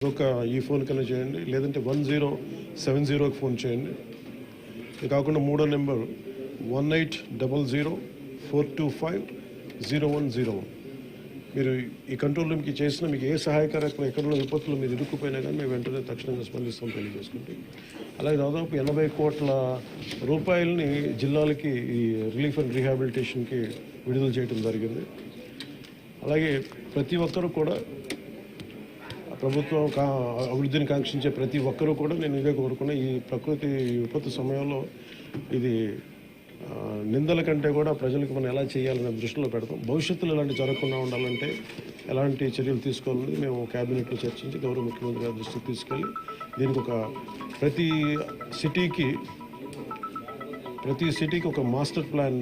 ఒక ఈ ఫోన్ కన్నా చేయండి, లేదంటే 1070కి ఫోన్ చేయండి. ఇది కాకుండా మూడో నెంబర్ 180042500101. మీరు ఈ కంట్రోల్ రూమ్కి చేసిన మీకు ఏ సహాయకరమైన ఎక్కడున్న విపత్తులు మీరు ఇరుక్కుపోయినా కానీ మేము వెంటనే తక్షణంగా స్పందిస్తాం తెలియజేసుకుంటే. అలాగే దాదాపు 80 కోట్ల రూపాయలని జిల్లాలకి ఈ రిలీఫ్ అండ్ రీహాబిలిటేషన్కి విడుదల చేయడం జరిగింది. అలాగే ప్రతి ఒక్కరూ కూడా ప్రభుత్వం అభివృద్ధిని కాంక్షించే ప్రతి ఒక్కరూ కూడా నేను ఇదే కోరుకున్నా. ఈ ప్రకృతి విపత్తు సమయంలో ఇది నిందల కంటే కూడా ప్రజలకు మనం ఎలా చేయాలనే దృష్టిలో పెడతాం. భవిష్యత్తులో ఇలాంటి జరగకుండా ఉండాలంటే ఎలాంటి చర్యలు తీసుకోవాలని మేము క్యాబినెట్లో చర్చించి గౌరవ ముఖ్యమంత్రి గారి దృష్టికి తీసుకెళ్ళి దీనికి ఒక ప్రతి సిటీకి ఒక మాస్టర్ ప్లాన్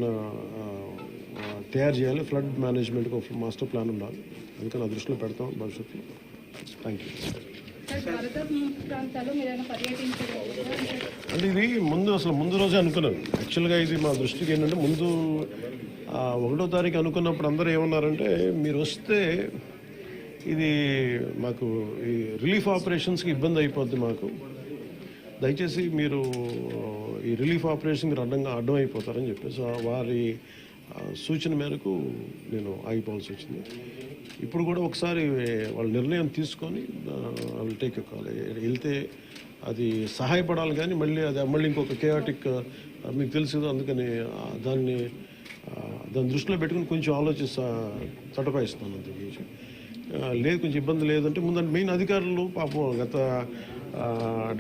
తయారు చేయాలి. ఫ్లడ్ మేనేజ్మెంట్కి ఒక మాస్టర్ ప్లాన్ ఉండాలి. అందుకని ఆ దృష్టిలో పెడతాం భవిష్యత్తులో. Thank you. అంటే ఇది ముందు రోజే అనుకున్నాను. యాక్చువల్గా ఇది మా దృష్టికి ఏంటంటే ముందు 1వ తారీఖు అనుకున్నప్పుడు అందరూ ఏమన్నారంటే మీరు వస్తే ఇది మాకు ఈ రిలీఫ్ ఆపరేషన్స్కి ఇబ్బంది అయిపోద్ది, మాకు దయచేసి మీరు ఈ రిలీఫ్ ఆపరేషన్కి అడ్డం అయిపోతారని చెప్పేసి వారి సూచన మేరకు నేను ఆగిపోవాల్సి వచ్చింది. ఇప్పుడు కూడా ఒకసారి వాళ్ళ నిర్ణయం తీసుకొని వాళ్ళు టేక్ కాల్ వెళ్తే అది సహాయపడాలి, కానీ మళ్ళీ ఇంకొక కేయాటిక్ మీకు తెలుసు. అందుకని దాన్ని దృష్టిలో పెట్టుకుని కొంచెం తటపాయిస్తున్నాను. అంత లేదు, కొంచెం ఇబ్బంది లేదంటే ముందంటే మెయిన్ అధికారులు పాపం గత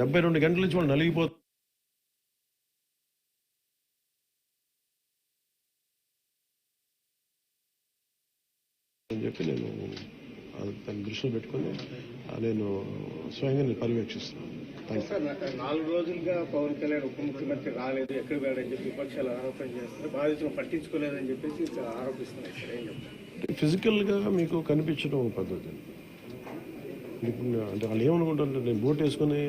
72 గంటల నుంచి వాళ్ళు నలిగిపోతారు అని చెప్పి నేను దాన్ని దృష్టిలో పెట్టుకుని నేను స్వయంగా పర్యవేక్షిస్తున్నాను. 4 రోజులుగా పవన్ కళ్యాణ్ ఉప ముఖ్యమంత్రి రాలేదు, ఎక్కడ వెళ్ళాడని చెప్పి విపక్షాలు ఆరోపణ చేస్తున్నారు. బాధితులు పట్టించుకోలేదని చెప్పేసి ఆరోపిస్తున్నారు. ఫిజికల్గా మీకు కనిపించడం పద్ధతి అంటే వాళ్ళు ఏమనుకుంటారంటే నేను బోట్ వేసుకొని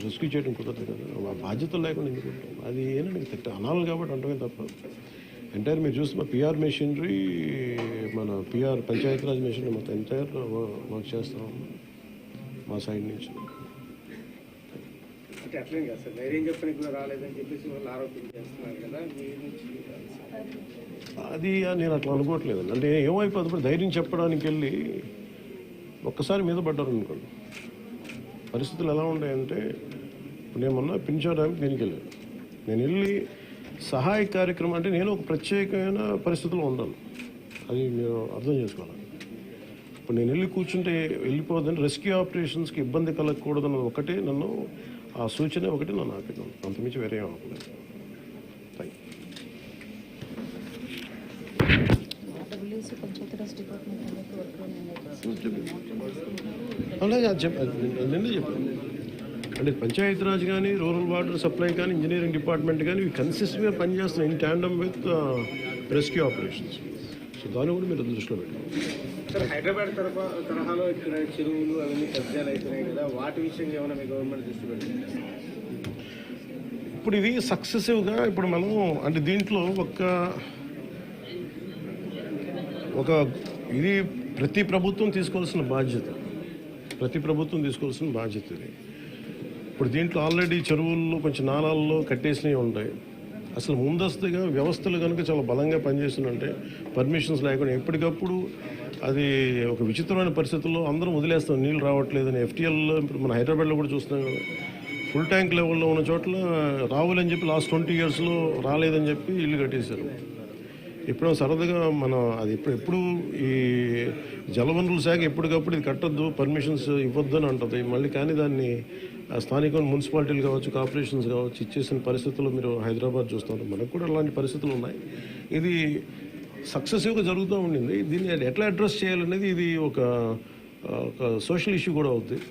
రెస్క్యూ చేయడం కుదరదు కదా, బాధ్యతలు లేకుండా ఎందుకుంటాం. అది ఏంటంటే అనాలి కాబట్టి అంటమే తప్ప ఎంటైర్ మీరు చూస్తే మా పిఆర్ మెషినరీ, మన పిఆర్ పంచాయతీరాజ్ మెషినరీ మొత్తం ఎంటైర్ వర్క్ చేస్తాం మా సైడ్ నుంచి. అది నేను అట్లా అనుకోవట్లేదు. అంటే ఏమైపోతుంది, ధైర్యం చెప్పడానికి వెళ్ళి ఒక్కసారి మీద పడ్డారు అనుకోండి. పరిస్థితులు ఎలా ఉంటాయంటే ఇప్పుడు నేను మొన్న పింఛా డ్యామ్కి దీనికి వెళ్ళాను. నేను వెళ్ళి సహాయ కార్యక్రమం అంటే నేను ఒక ప్రత్యేకమైన పరిస్థితిలో ఉన్నాను, అది మీరు అర్థం చేసుకోవాలి. ఇప్పుడు నేను వెళ్ళి కూర్చుంటే వెళ్ళిపోదని రెస్క్యూ ఆపరేషన్స్కి ఇబ్బంది కలగకూడదన్నది ఒకటే నన్ను, ఆ సూచన ఒకటి నన్ను ఆపినాను, అంతమించి వేరే ఆపలేదు. నిన్నే చెప్పాను అంటే పంచాయతీరాజ్ కానీ, రూరల్ వాటర్ సప్లై కానీ, ఇంజనీరింగ్ డిపార్ట్మెంట్ కానీ ఇవి కన్సిస్టెంట్గా పనిచేస్తున్నాయి in tandem with rescue operations. So దాన్ని కూడా మీరు దృష్టిలో పెట్టారు. హైదరాబాద్ తరహాలో ఇక్కడ చెరువులు అవన్నీ కబ్జాలు అవుతున్నాయి కదా, వాటి విషయంగా ఏమైనా మీ గవర్నమెంట్ దృష్టి పెట్టింది? ఇప్పుడు ఇది సక్సెసివ్గా ఇప్పుడు మనం అంటే దీంట్లో ఒక ఇది ప్రతి ప్రభుత్వం తీసుకోవాల్సిన బాధ్యత ఇది. ఇప్పుడు దీంట్లో ఆల్రెడీ చెరువుల్లో కొంచెం నాలాల్లో కట్టేసినవి ఉంటాయి. అసలు ముందస్తుగా వ్యవస్థలు కనుక చాలా బలంగా పనిచేస్తుందంటే పర్మిషన్స్ లేకుండా ఎప్పటికప్పుడు అది ఒక విచిత్రమైన పరిస్థితుల్లో అందరం వదిలేస్తాం, నీళ్ళు రావట్లేదని. FTL ఇప్పుడు మన హైదరాబాద్లో కూడా చూస్తున్నాం కదా, ఫుల్ ట్యాంక్ లెవెల్లో ఉన్న చోట్ల రావాలని చెప్పి లాస్ట్ 20 yearsలో రాలేదని చెప్పి ఇల్లు కట్టేశారు. ఎప్పుడో సరదాగా మనం అది ఎప్పుడు ఈ జలవనరుల శాఖ ఎప్పటికప్పుడు ఇది కట్టద్దు, పర్మిషన్స్ ఇవ్వద్దు అని అంటుంది. మళ్ళీ కానీ దాన్ని స్థానిక మున్సిపాలిటీలు కావచ్చు, కార్పొరేషన్స్ కావచ్చు ఇచ్చేసిన పరిస్థితుల్లో మీరు హైదరాబాద్ చూస్తున్నారు. మనకు కూడా అలాంటి పరిస్థితులు ఉన్నాయి. ఇది సక్సెసివ్గా జరుగుతూ ఉండింది. దీన్ని ఎట్లా అడ్రస్ చేయాలనేది ఇది ఒక సోషల్ ఇష్యూ కూడా అవుతుంది.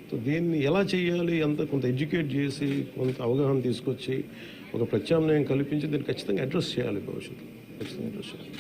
సో దీన్ని ఎలా చేయాలి, కొంత ఎడ్యుకేట్ చేసి కొంత అవగాహన తీసుకొచ్చి ఒక ప్రత్యామ్నాయం కల్పించి దీన్ని ఖచ్చితంగా అడ్రస్ చేయాలి, భవిష్యత్తులో ఖచ్చితంగా అడ్రస్ చేయాలి.